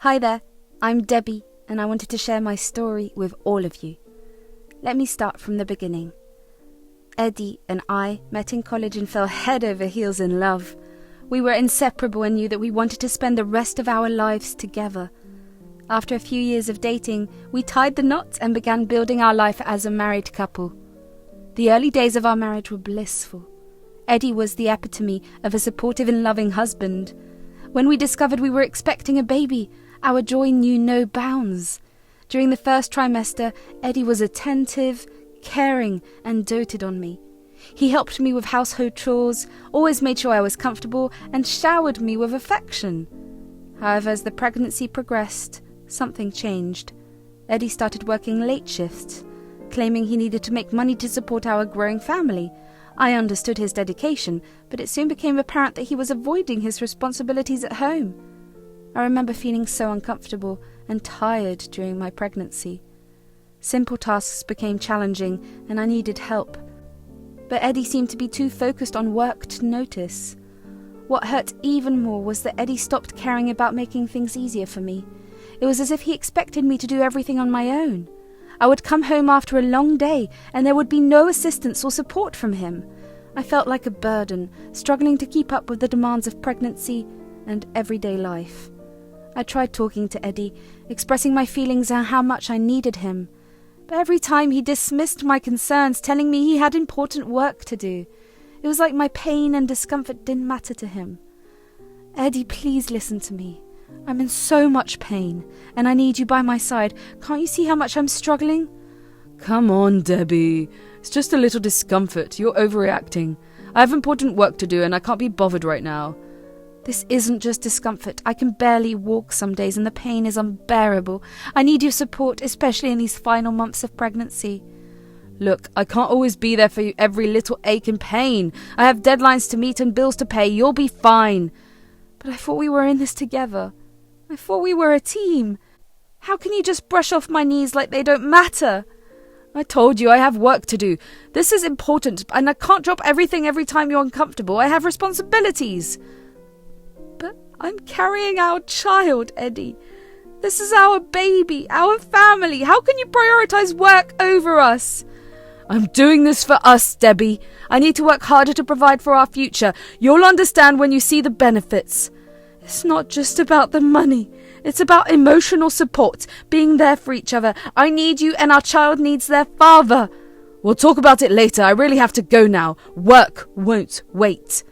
Hi there, I'm Debbie, and I wanted to share my story with all of you. Let me start from the beginning. Eddie and I met in college and fell head over heels in love. We were inseparable and knew that we wanted to spend the rest of our lives together. After a few years of dating, we tied the knot and began building our life as a married couple. The early days of our marriage were blissful. Eddie was the epitome of a supportive and loving husband. When we discovered we were expecting a baby, our joy knew no bounds. During the first trimester, Eddie was attentive, caring, and doted on me. He helped me with household chores, always made sure I was comfortable, and showered me with affection. However, as the pregnancy progressed, something changed. Eddie started working late shifts, claiming he needed to make money to support our growing family. I understood his dedication, but it soon became apparent that he was avoiding his responsibilities at home. I remember feeling so uncomfortable and tired during my pregnancy. Simple tasks became challenging, and I needed help. But Eddie seemed to be too focused on work to notice. What hurt even more was that Eddie stopped caring about making things easier for me. It was as if he expected me to do everything on my own. I would come home after a long day, and there would be no assistance or support from him. I felt like a burden, struggling to keep up with the demands of pregnancy and everyday life. I tried talking to Eddie, expressing my feelings and how much I needed him. But every time he dismissed my concerns, telling me he had important work to do. It was like my pain and discomfort didn't matter to him. Eddie, please listen to me. I'm in so much pain, and I need you by my side. Can't you see how much I'm struggling? Come on, Debbie. It's just a little discomfort. You're overreacting. I have important work to do, and I can't be bothered right now. This isn't just discomfort. I can barely walk some days, and the pain is unbearable. I need your support, especially in these final months of pregnancy. Look, I can't always be there for you every little ache and pain. I have deadlines to meet and bills to pay. You'll be fine. But I thought we were in this together. I thought we were a team. How can you just brush off my knees like they don't matter? I told you I have work to do. This is important, and I can't drop everything every time you're uncomfortable. I have responsibilities. But I'm carrying our child, Eddie. This is our baby, our family. How can you prioritize work over us? I'm doing this for us, Debbie. I need to work harder to provide for our future. You'll understand when you see the benefits. It's not just about the money. It's about emotional support, being there for each other. I need you, and our child needs their father. We'll talk about it later. I really have to go now. Work won't wait.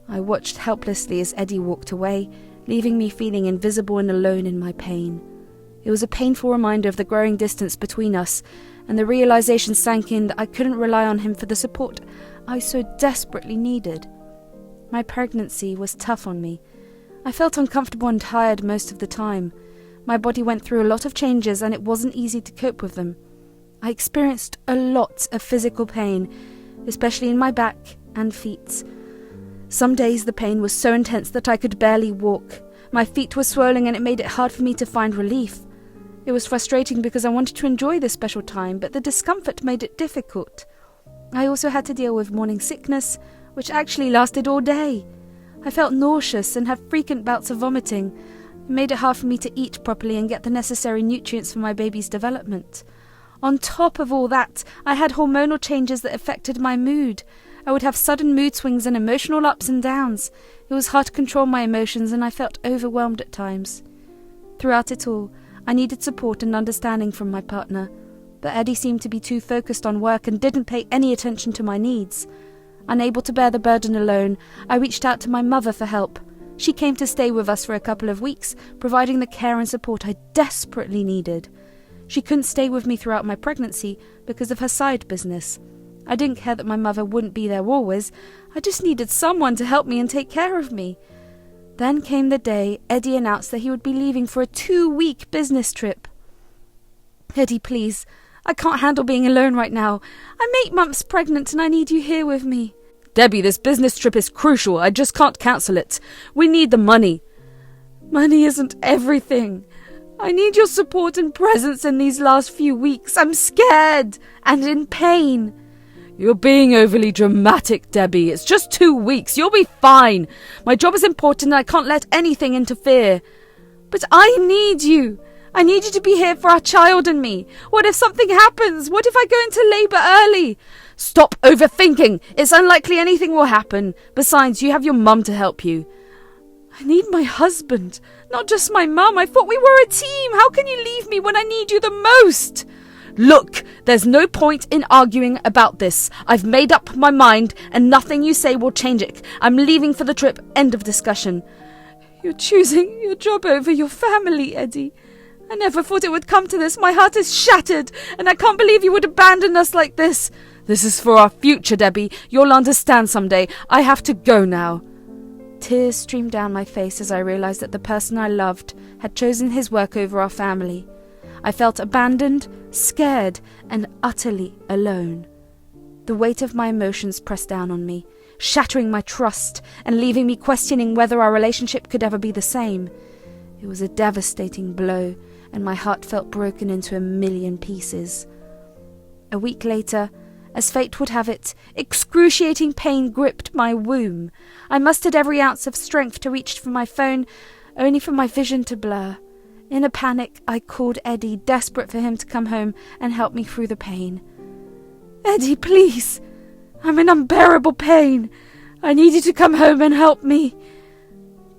I watched helplessly as Eddie walked away, leaving me feeling invisible and alone in my pain. It was a painful reminder of the growing distance between us, and the realization sank in that I couldn't rely on him for the support I so desperately needed. My pregnancy was tough on me. I felt uncomfortable and tired most of the time. My body went through a lot of changes, and it wasn't easy to cope with them. I experienced a lot of physical pain, especially in my back and feet. Some days the pain was so intense that I could barely walk. My feet were swollen, and it made it hard for me to find relief. It was frustrating because I wanted to enjoy this special time, but the discomfort made it difficult. I also had to deal with morning sickness, which actually lasted all day. I felt nauseous and had frequent bouts of vomiting. It made it hard for me to eat properly and get the necessary nutrients for my baby's development. On top of all that, I had hormonal changes that affected my mood. I would have sudden mood swings and emotional ups and downs. It was hard to control my emotions, and I felt overwhelmed at times. Throughout it all, I needed support and understanding from my partner, but Eddie seemed to be too focused on work and didn't pay any attention to my needs. Unable to bear the burden alone, I reached out to my mother for help. She came to stay with us for a couple of weeks, providing the care and support I desperately needed. She couldn't stay with me throughout my pregnancy because of her side business. I didn't care that my mother wouldn't be there always. I just needed someone to help me and take care of me. Then came the day Eddie announced that he would be leaving for a 2-week business trip. Eddie, please. I can't handle being alone right now. I'm 8 months pregnant and I need you here with me. Debbie, this business trip is crucial. I just can't cancel it. We need the money. Money isn't everything. I need your support and presence in these last few weeks. I'm scared and in pain. You're being overly dramatic, Debbie. It's just 2 weeks. You'll be fine. My job is important and I can't let anything interfere. But I need you. I need you to be here for our child and me. What if something happens? What if I go into labour early? Stop overthinking. It's unlikely anything will happen. Besides, you have your mum to help you. I need my husband, not just my mum. I thought we were a team. How can you leave me when I need you the most? Look, there's no point in arguing about this. I've made up my mind and nothing you say will change it. I'm leaving for the trip. End of discussion. You're choosing your job over your family, Eddie. I never thought it would come to this. My heart is shattered and I can't believe you would abandon us like this. This is for our future, Debbie. You'll understand someday. I have to go now. Tears streamed down my face as I realized that the person I loved had chosen his work over our family. I felt abandoned, scared, and utterly alone. The weight of my emotions pressed down on me, shattering my trust and leaving me questioning whether our relationship could ever be the same. It was a devastating blow, and my heart felt broken into a million pieces. A week later, as fate would have it, excruciating pain gripped my womb. I mustered every ounce of strength to reach for my phone, only for my vision to blur. In a panic, I called Eddie, desperate for him to come home and help me through the pain. Eddie, please! I'm in unbearable pain. I need you to come home and help me.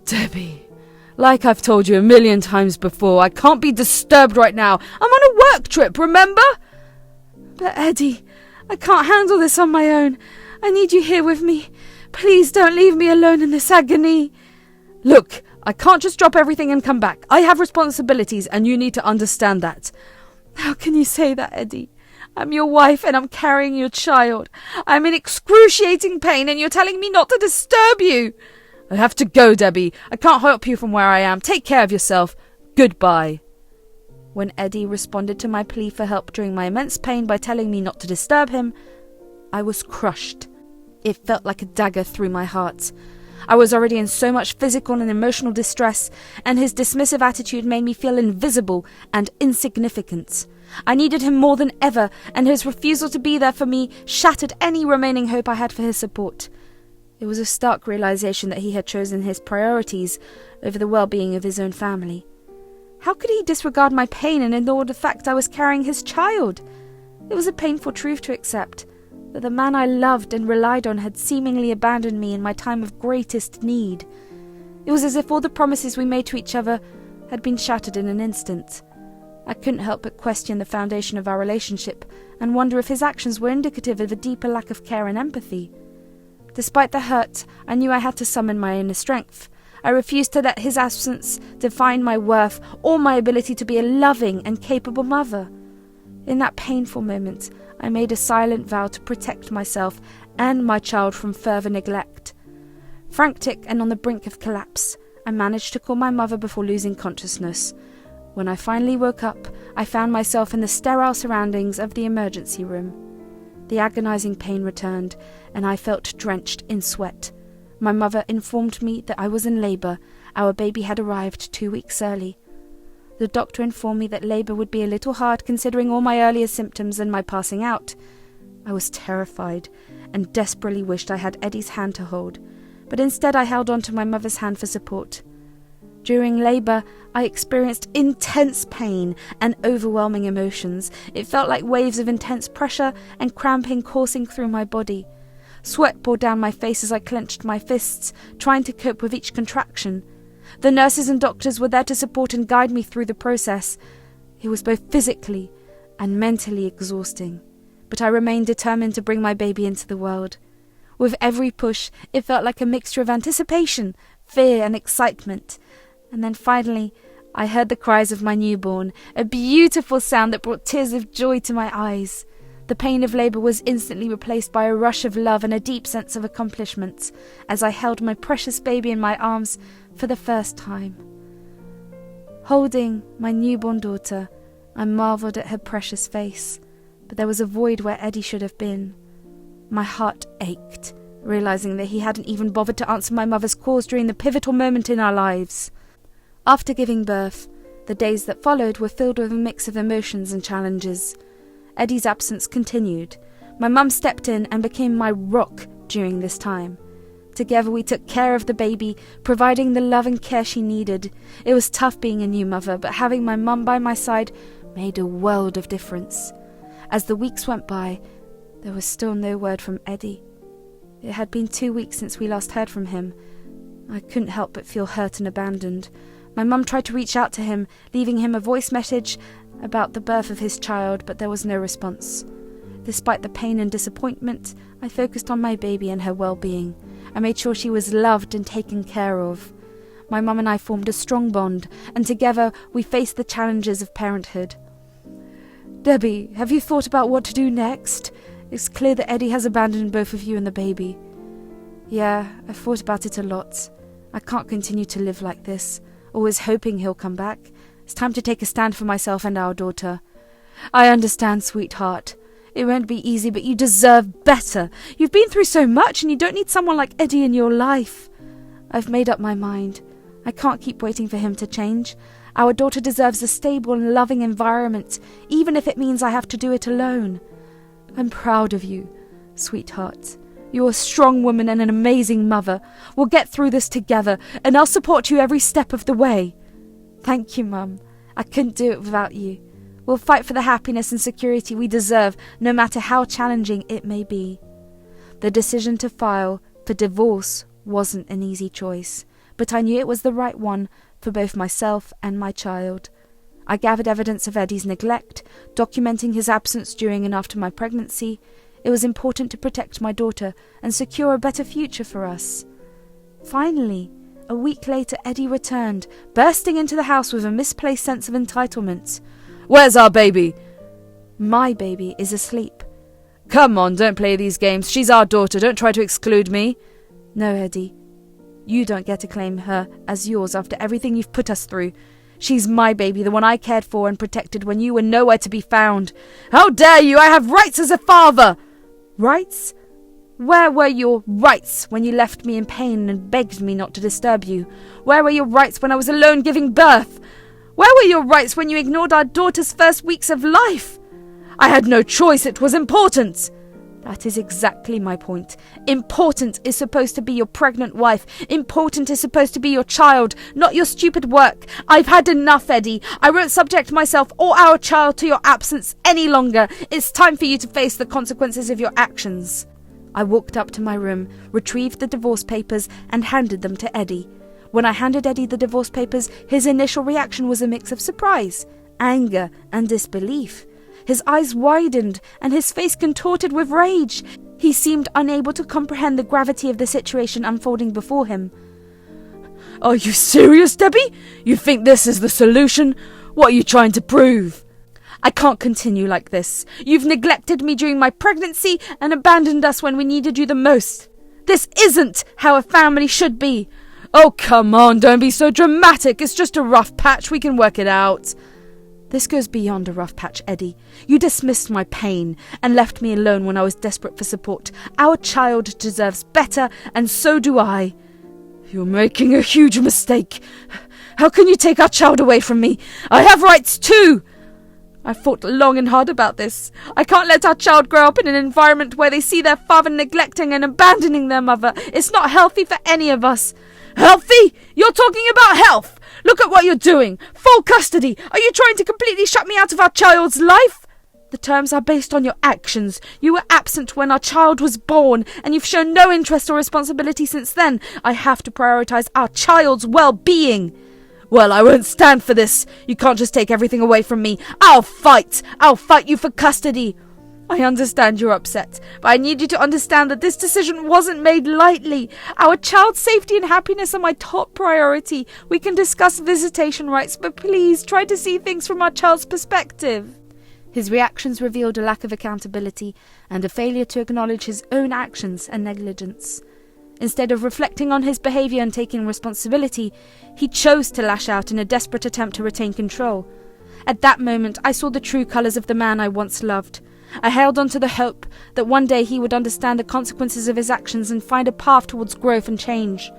Debbie, like I've told you a million times before, I can't be disturbed right now. I'm on a work trip, remember? But Eddie, I can't handle this on my own. I need you here with me. Please don't leave me alone in this agony. Look, I can't just drop everything and come back. I have responsibilities and you need to understand that. How can you say that, Eddie? I'm your wife and I'm carrying your child. I'm in excruciating pain and you're telling me not to disturb you. I have to go, Debbie. I can't help you from where I am. Take care of yourself. Goodbye. When Eddie responded to my plea for help during my immense pain by telling me not to disturb him, I was crushed. It felt like a dagger through my heart. I was already in so much physical and emotional distress, and his dismissive attitude made me feel invisible and insignificant. I needed him more than ever, and his refusal to be there for me shattered any remaining hope I had for his support. It was a stark realization that he had chosen his priorities over the well-being of his own family. How could he disregard my pain and ignore the fact I was carrying his child? It was a painful truth to accept, that the man I loved and relied on had seemingly abandoned me in my time of greatest need. It was as if all the promises we made to each other had been shattered in an instant. I couldn't help but question the foundation of our relationship and wonder if his actions were indicative of a deeper lack of care and empathy. Despite the hurt, I knew I had to summon my inner strength. I refused to let his absence define my worth or my ability to be a loving and capable mother. In that painful moment, I made a silent vow to protect myself and my child from further neglect. Frantic and on the brink of collapse, I managed to call my mother before losing consciousness. When I finally woke up, I found myself in the sterile surroundings of the emergency room. The agonizing pain returned, and I felt drenched in sweat. My mother informed me that I was in labour. Our baby had arrived 2 weeks early. The doctor informed me that labour would be a little hard considering all my earlier symptoms and my passing out. I was terrified and desperately wished I had Eddie's hand to hold, but instead I held on to my mother's hand for support. During labour, I experienced intense pain and overwhelming emotions. It felt like waves of intense pressure and cramping coursing through my body. Sweat poured down my face as I clenched my fists, trying to cope with each contraction. The nurses and doctors were there to support and guide me through the process. It was both physically and mentally exhausting, but I remained determined to bring my baby into the world. With every push, it felt like a mixture of anticipation, fear, and excitement. And then finally, I heard the cries of my newborn, a beautiful sound that brought tears of joy to my eyes. The pain of labour was instantly replaced by a rush of love and a deep sense of accomplishment as I held my precious baby in my arms for the first time. Holding my newborn daughter, I marvelled at her precious face, but there was a void where Eddie should have been. My heart ached, realising that he hadn't even bothered to answer my mother's calls during the pivotal moment in our lives. After giving birth, the days that followed were filled with a mix of emotions and challenges. Eddie's absence continued. My mum stepped in and became my rock during this time. Together we took care of the baby, providing the love and care she needed. It was tough being a new mother, but having my mum by my side made a world of difference. As the weeks went by, there was still no word from Eddie. It had been 2 weeks since we last heard from him. I couldn't help but feel hurt and abandoned. My mum tried to reach out to him, leaving him a voice message about the birth of his child, but there was no response. Despite the pain and disappointment, I focused on my baby and her well-being. I made sure she was loved and taken care of. My mum and I formed a strong bond, and together we faced the challenges of parenthood. Debbie, have you thought about what to do next? It's clear that Eddie has abandoned both of you and the baby. Yeah, I've thought about it a lot. I can't continue to live like this, always hoping he'll come back. It's time to take a stand for myself and our daughter. I understand, sweetheart. It won't be easy, but you deserve better. You've been through so much, and you don't need someone like Eddie in your life. I've made up my mind. I can't keep waiting for him to change. Our daughter deserves a stable and loving environment, even if it means I have to do it alone. I'm proud of you, sweetheart. You're a strong woman and an amazing mother. We'll get through this together, and I'll support you every step of the way. Thank you, Mum. I couldn't do it without you. We'll fight for the happiness and security we deserve, no matter how challenging it may be. The decision to file for divorce wasn't an easy choice, but I knew it was the right one for both myself and my child. I gathered evidence of Eddie's neglect, documenting his absence during and after my pregnancy. It was important to protect my daughter and secure a better future for us. Finally, a week later, Eddie returned, bursting into the house with a misplaced sense of entitlement. Where's our baby? My baby is asleep. Come on, don't play these games. She's our daughter. Don't try to exclude me. No, Eddie. You don't get to claim her as yours after everything you've put us through. She's my baby, the one I cared for and protected when you were nowhere to be found. How dare you! I have rights as a father! Rights? Where were your rights when you left me in pain and begged me not to disturb you? Where were your rights when I was alone giving birth? Where were your rights when you ignored our daughter's first weeks of life? I had no choice, it was important. That is exactly my point. Important is supposed to be your pregnant wife. Important is supposed to be your child, not your stupid work. I've had enough, Eddie. I won't subject myself or our child to your absence any longer. It's time for you to face the consequences of your actions. I walked up to my room, retrieved the divorce papers, and handed them to Eddie. When I handed Eddie the divorce papers, his initial reaction was a mix of surprise, anger, and disbelief. His eyes widened, and his face contorted with rage. He seemed unable to comprehend the gravity of the situation unfolding before him. Are you serious, Debbie? You think this is the solution? What are you trying to prove? I can't continue like this. You've neglected me during my pregnancy and abandoned us when we needed you the most. This isn't how a family should be. Oh, come on, don't be so dramatic. It's just a rough patch. We can work it out. This goes beyond a rough patch, Eddie. You dismissed my pain and left me alone when I was desperate for support. Our child deserves better, and so do I. You're making a huge mistake. How can you take our child away from me? I have rights too. I thought long and hard about this. I can't let our child grow up in an environment where they see their father neglecting and abandoning their mother. It's not healthy for any of us. Healthy? You're talking about health. Look at what you're doing. Full custody. Are you trying to completely shut me out of our child's life? The terms are based on your actions. You were absent when our child was born, and you've shown no interest or responsibility since then. I have to prioritize our child's well-being. Well, I won't stand for this. You can't just take everything away from me. I'll fight. I'll fight you for custody. I understand you're upset, but I need you to understand that this decision wasn't made lightly. Our child's safety and happiness are my top priority. We can discuss visitation rights, but please try to see things from our child's perspective. His reactions revealed a lack of accountability and a failure to acknowledge his own actions and negligence. Instead of reflecting on his behaviour and taking responsibility, he chose to lash out in a desperate attempt to retain control. At that moment, I saw the true colours of the man I once loved. I held on to the hope that one day he would understand the consequences of his actions and find a path towards growth and change.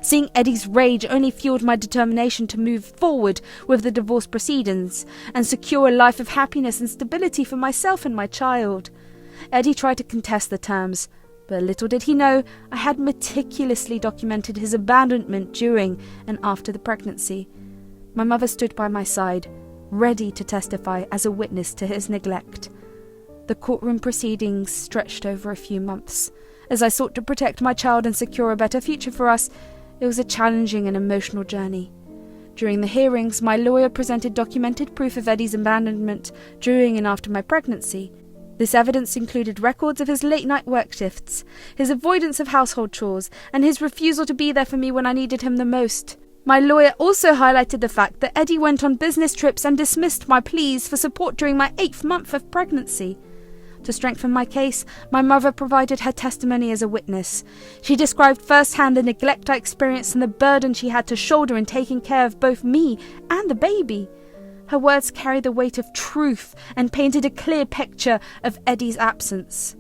Seeing Eddie's rage only fueled my determination to move forward with the divorce proceedings and secure a life of happiness and stability for myself and my child. Eddie tried to contest the terms, But little did he know, I had meticulously documented his abandonment during and after the pregnancy. My mother stood by my side, ready to testify as a witness to his neglect. The courtroom proceedings stretched over a few months. As I sought to protect my child and secure a better future for us, it was a challenging and emotional journey. During the hearings, my lawyer presented documented proof of Eddie's abandonment during and after my pregnancy. This evidence included records of his late-night work shifts, his avoidance of household chores, and his refusal to be there for me when I needed him the most. My lawyer also highlighted the fact that Eddie went on business trips and dismissed my pleas for support during my 8th month of pregnancy. To strengthen my case, my mother provided her testimony as a witness. She described firsthand the neglect I experienced and the burden she had to shoulder in taking care of both me and the baby. Her words carried the weight of truth and painted a clear picture of Eddie's absence.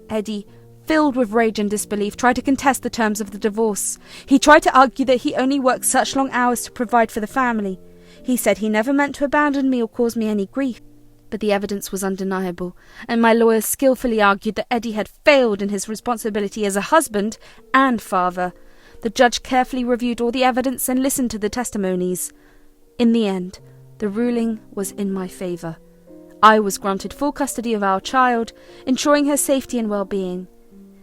Eddie, filled with rage and disbelief, tried to contest the terms of the divorce. He tried to argue that he only worked such long hours to provide for the family. He said he never meant to abandon me or cause me any grief. But the evidence was undeniable, and my lawyer skillfully argued that Eddie had failed in his responsibility as a husband and father. The judge carefully reviewed all the evidence and listened to the testimonies. In the end, the ruling was in my favour. I was granted full custody of our child, ensuring her safety and well-being.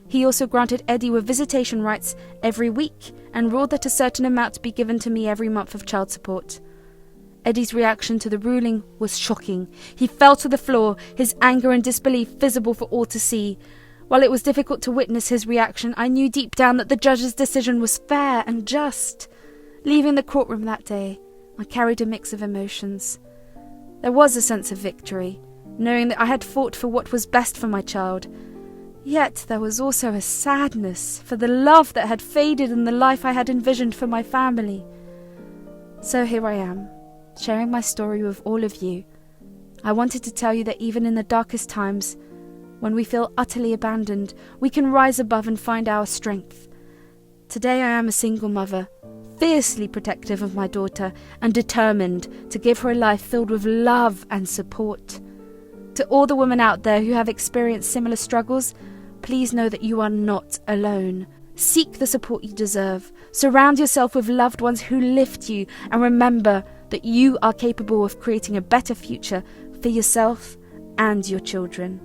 He also granted Eddie with visitation rights every week and ruled that a certain amount be given to me every month of child support. Eddie's reaction to the ruling was shocking. He fell to the floor, his anger and disbelief visible for all to see. While it was difficult to witness his reaction, I knew deep down that the judge's decision was fair and just. Leaving the courtroom that day, I carried a mix of emotions. There was a sense of victory, knowing that I had fought for what was best for my child. Yet there was also a sadness for the love that had faded in the life I had envisioned for my family. So here I am, sharing my story with all of you. I wanted to tell you that even in the darkest times, when we feel utterly abandoned, we can rise above and find our strength. Today I am a single mother, fiercely protective of my daughter and determined to give her a life filled with love and support. To all the women out there who have experienced similar struggles, please know that you are not alone. Seek the support you deserve. Surround yourself with loved ones who lift you, and remember that you are capable of creating a better future for yourself and your children.